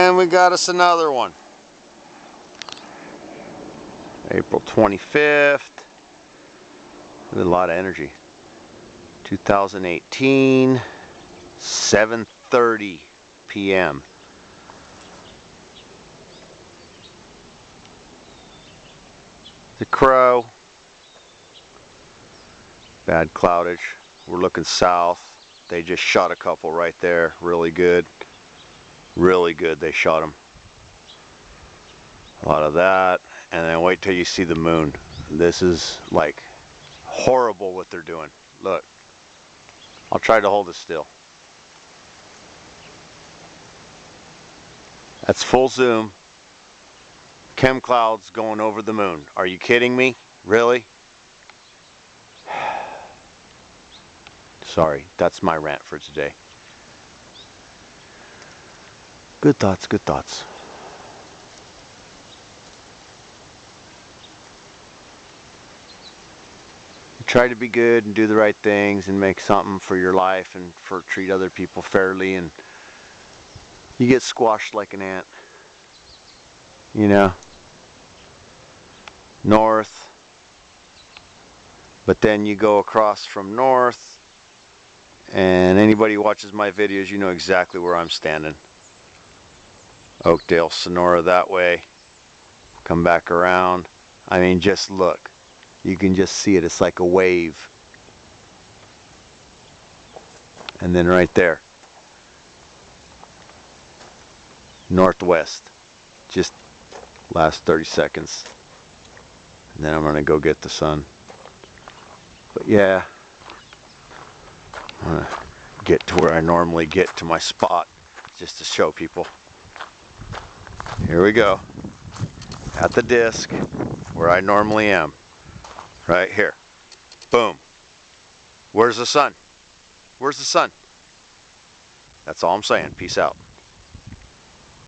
And we got us another one. April 25th. A lot of energy. 2018, 7:30 p.m. The crow. Bad cloudage. We're looking south. They just shot a couple right there. Really good. Really good. They shot them. A lot of that. And then wait till you see the moon. This is like horrible what they're doing. Look. I'll try to hold it still. That's full zoom. Chem clouds going over the moon. Are you kidding me? Really? Sorry, that's my rant for today. Good thoughts, good thoughts. Try to be good and do the right things and make something for your life and treat other people fairly, and you get squashed like an ant. You know? North. But then you go across from north, and anybody who watches my videos, you know exactly where I'm standing. Oakdale, Sonora that way. Come back around. I mean, just look. You can just see it. It's like a wave. And then right there. Northwest. Just last 30 seconds. And then I'm going to go get the sun. But yeah. I'm going to get to where I normally get to my spot. Just to show people. Here we go. At the disc. Where I normally am. Right here. Boom. Where's the sun? Where's the sun? That's all I'm saying. Peace out.